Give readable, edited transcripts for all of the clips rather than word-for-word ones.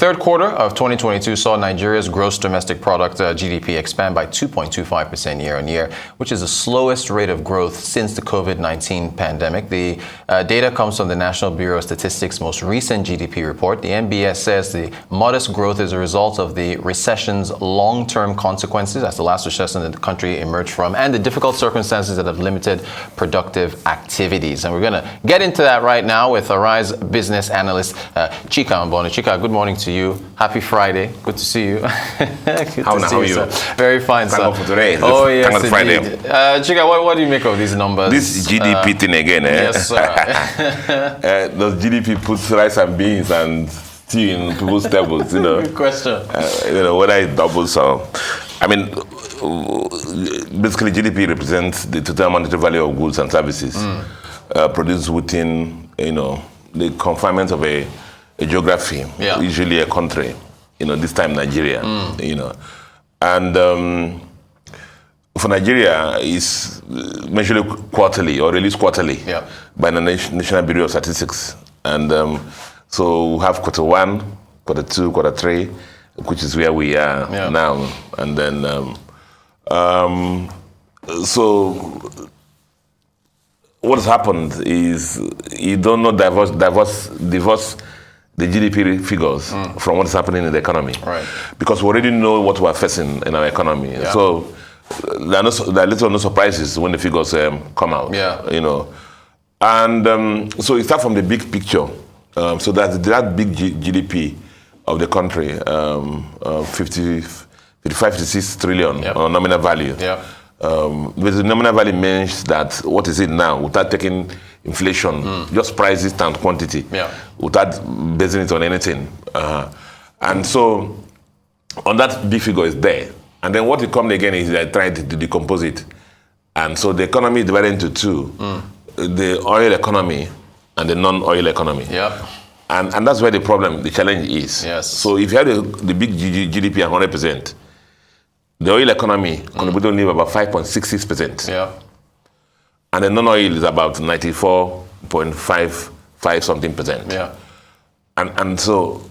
third quarter of 2022 saw Nigeria's gross domestic product GDP expand by 2.25% year on year, which is the slowest rate of growth since the COVID-19 pandemic. The data comes from the National Bureau of Statistics' most recent GDP report. The NBS says the modest growth is a result of the recession's long-term consequences, as the last recession that the country emerged from, and the difficult circumstances that have limited productive activities. And we're going to get into that right now with Arise Business Analyst Chika Mbonu. Chika, good morning to you. Happy Friday. Good to see you. How are you? Very fine, sir. Thank God for today. Oh, yes, Thank God Friday. Chika, what do you make of these numbers? This GDP thing again, eh? Yes, sir. Does GDP put rice and beans and tea in people's tables, you know? Good question. Whether it doubles or... I mean, basically GDP represents the total monetary value of goods and services produced within, the confinements of a geography, usually a country, this time Nigeria, And for Nigeria, it's measured quarterly or released quarterly by the National Bureau of Statistics. And so we have quarter 1, quarter 2, quarter 3, which is where we are now. And then, so what has happened is you don't know divorce the GDP figures from what's happening in the economy. Right. Because we already know what we're facing in our economy. Yeah. So there are little or no surprises when the figures come out. And so it starts from the big picture. So that big GDP of the country, 55-56 trillion on nominal value. With the nominal value means that what is it now without taking inflation, just prices and quantity, without basing it on anything. And so on that big figure is there. And then what will come again is they try to decompose it. And so the economy is divided into two, the oil economy and the non-oil economy. And that's where the challenge is. Yes. So if you have the big GDP at 100%, the oil economy contributes only about 5.66%. And the non-oil is about 94.55 something percent. And so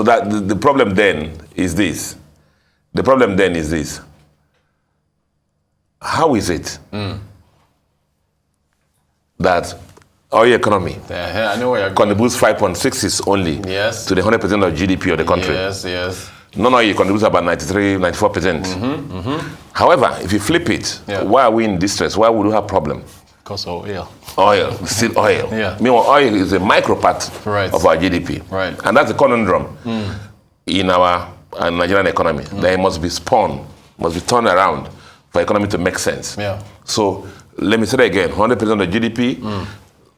that the problem then is this. How is it that oil economy I know where you're contributes 5.66 only to the 100% of GDP of the country? Yes. Non-oil contributes about 94%. However, if you flip it, why are we in distress? Why would we have problem? Because of oil. Oil, still oil. Meanwhile, oil is a micro part of our GDP. And that's a conundrum in our Nigerian economy. That it must be turned around for economy to make sense. So let me say that again, 100% of the GDP,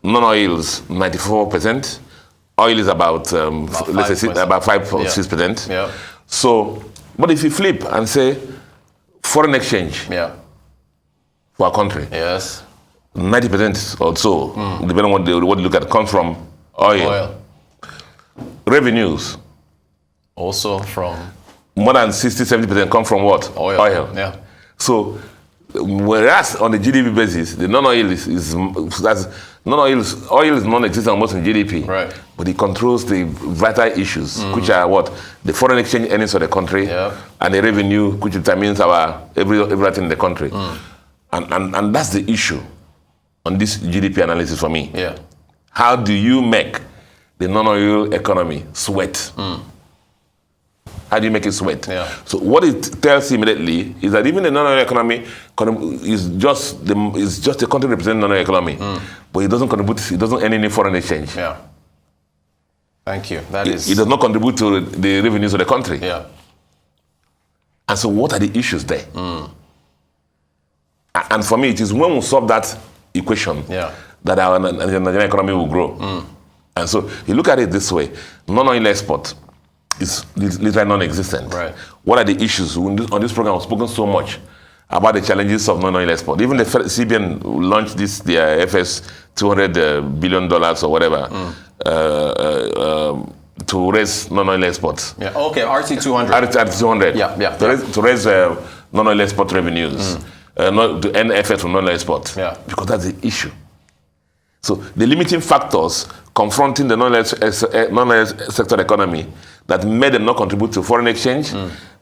non-oil is 94%, oil is about 5 or 6%. So, but if you flip and say foreign exchange for our country, 90% or so, depending on what you look at, comes from oil. Revenues also from more than 60-70% come from what? Oil. So whereas on the GDP basis, the non-oil oil is non-existent almost in GDP, but it controls the vital issues, which are what? The foreign exchange earnings of the country and the revenue, which determines our everything in the country. And that's the issue on this GDP analysis for me. How do you make the non-oil economy sweat? How do you make it sweat? So what it tells you immediately is that even the non-oil economy is just a country representing non-oil economy, but it doesn't contribute. It doesn't earn any foreign exchange. Thank you. It does not contribute to the revenues of the country. And so, what are the issues there? And for me, it is when we solve that equation that our Nigerian economy will grow. And so, you look at it this way: non-oil export is literally non-existent. What are the issues? On this program, I've spoken so much about the challenges of non-oil export. Even the CBN launched their FS $200 billion or whatever to raise non-oil exports. RT200. RT200. To raise non-oil export revenues, to end effort from non-oil export. Because that's the issue. So the limiting factors confronting the non-oil sector economy that made them not contribute to foreign exchange,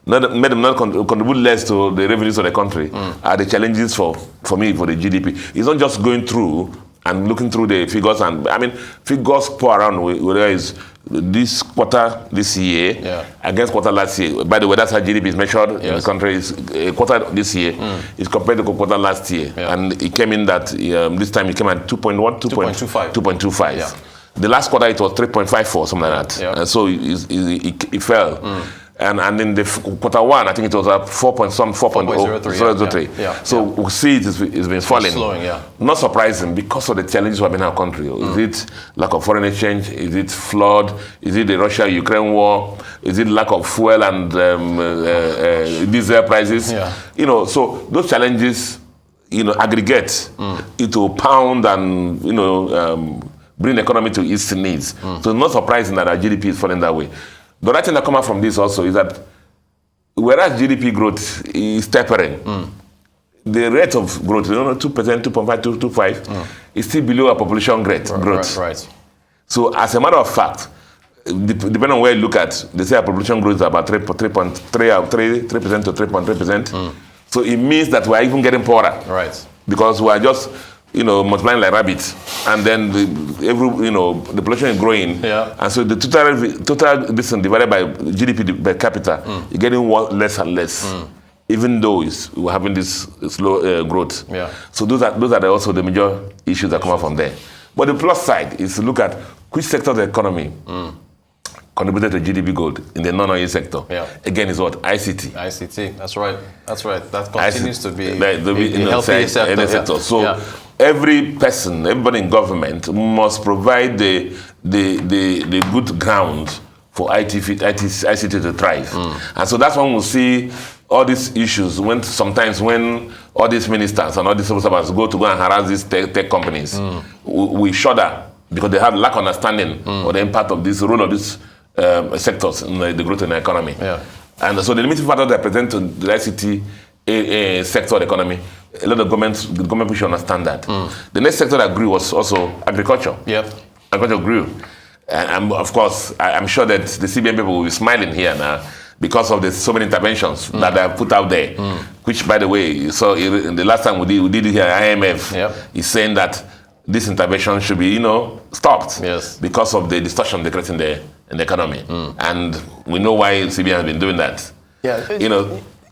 made them not contribute less to the revenues of the country, are the challenges for me, for the GDP. It's not just going through and looking through the figures, and I mean, figures pour around whether it's this quarter this year against quarter last year. By the way, that's how GDP is measured in the country. Is quarter this year is compared to quarter last year, and it came in that this time it came at 2.25. Yeah. The last quarter it was 3.54, something like that, and so it fell. And in the quarter one, I think it was at 4.03. So we see it's been falling. Slowing, not surprising because of the challenges we have in our country. Is it lack of foreign exchange? Is it flood? Is it the Russia-Ukraine war? Is it lack of fuel and diesel prices? You know, so those challenges, you know, aggregate into pound and bring the economy to its needs. So it's not surprising that our GDP is falling that way. The right thing that comes out from this also is that whereas GDP growth is tapering, the rate of growth, 2%, 2.5, 2.5, is still below our population growth. Right. So as a matter of fact, depending on where you look at, they say our population growth is about 3% to 3.3%. So it means that we are even getting poorer. Right. Because we are just multiplying like rabbits, and then the population is growing, and so the total distance divided by GDP per capita is getting less and less, even though we're having this slow growth. So those are also the major issues that come out from there. But the plus side is to look at which sector of the economy contributed to GDP growth in the non-oil sector. Again, is what? ICT. That's right. That continues to be the healthy sector. So everybody in government must provide the good ground for ICT to thrive. And so that's when we'll see all these issues sometimes when all these ministers and all these civil servants go and harass these tech companies, we shudder because they have lack of understanding of the impact of this role of these sectors in the growth in the economy. And so the limiting factors that present to the ICT sector of the economy, a lot of government should understand that. The next sector that grew was also agriculture. Agriculture grew. And of course, I'm sure that the CBN people will be smiling here now because of the so many interventions that are put out there, which, by the way, so in the last time we did it here, IMF is saying that this intervention should be, stopped because of the distortion they create in the economy. And we know why CBN has been doing that.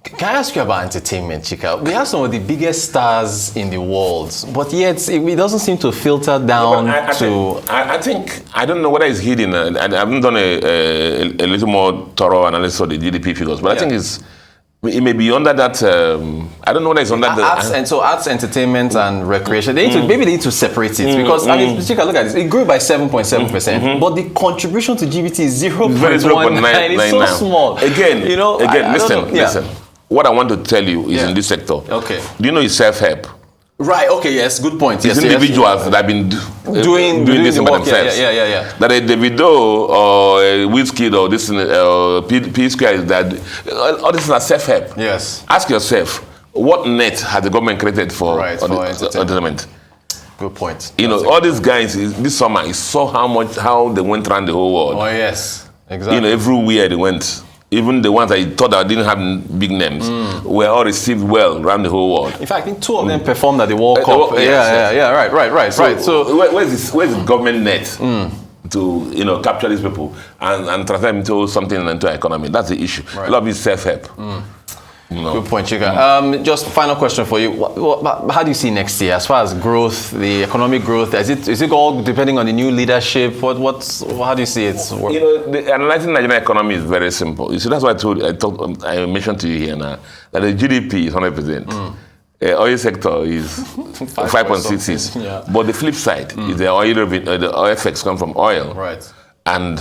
Can I ask you about entertainment, Chika? We have some of the biggest stars in the world, but yet it doesn't seem to filter down to... I think, I don't know whether it's hidden, and I haven't done a little more thorough analysis of the GDP figures, but I think it may be under that, I don't know whether it's under arts, entertainment, and recreation. Maybe they need to separate it because, Chika, look at this. It grew by 7.7%, but the contribution to GDP is 0.19. It's so small. Again, listen. What I want to tell you is in this sector. Okay. Do you know it's self-help? Right. Okay. Yes. Good point. It's individuals that have been doing this by themselves. That a Davido or a Wizkid or this P Square is that all this is self-help. Yes. Ask yourself, what net has the government created for entertainment? Good point. All these guys this summer you saw how they went around the whole world. Oh yes. Exactly. Everywhere they went. Even the ones I thought that didn't have big names were all received well around the whole world. In fact, I think 2 of them performed at the World Cup. Right. So where's the government net to capture these people and transfer them into something into our economy? That's the issue. Right. A lot of it is self-help. Good point, Chika. Just final question for you. How do you see next year as far as growth, the economic growth? Is it all depending on the new leadership? How do you see it? Analyzing the Nigerian economy is very simple. You see, that's why I mentioned to you here now that the GDP is 100%. Oil sector is 5.66. But the flip side is the oil effects come from oil, right? And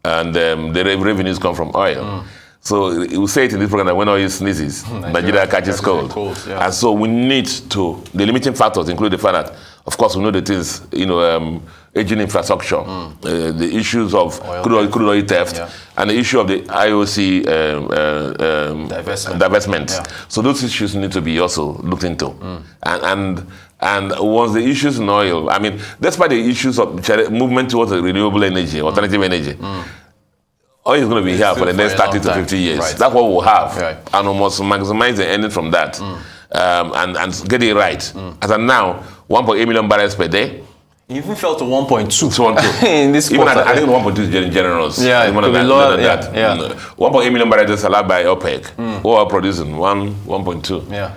the revenues come from oil. So we say it in this program that when oil sneezes, Nigeria catches cold. And so we need to, the limiting factors include the fact that, of course, we know the things, aging infrastructure, the issues of crude oil theft, and the issue of the IOC divestment. Yeah. So those issues need to be also looked into. And once the issues in oil, I mean, despite the issues of movement towards renewable energy, alternative energy, oil is going to be here for the next 30 to 50 years. Right. That's what we'll have. Right. And we must maximize the earnings from that and get it right. As of now, 1.8 million barrels per day. You even fell to 1.2 in this quarter. Even I think 1.2 is generous. Yeah, it could be lower than that. 1.8 million barrels is allowed by OPEC, who are producing 1.2. Yeah.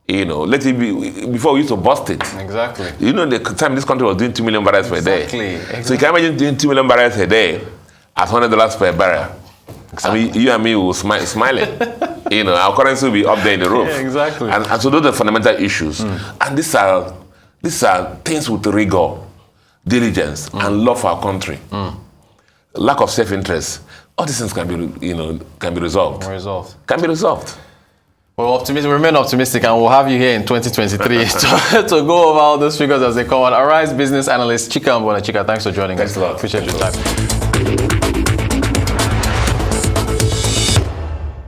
You know, let it be, before we used to bust it. Exactly. You know, the time this country was doing 2 million barrels per day. Exactly. So you can imagine doing 2 million barrels a day at $100 per barrel. Exactly. I mean, you and me will smiling. You know, our currency will be up there in the roof. Yeah, exactly. And so those are the fundamental issues. And these are things with rigor, diligence, and love for our country. Lack of self-interest. All these things can be resolved. Can be resolved. Well, remain optimistic, and we'll have you here in 2023 to go over all those figures as they come on. Arise Business Analyst Chika Mbonu. Chika, thanks for joining us. Thanks a lot. Appreciate your time.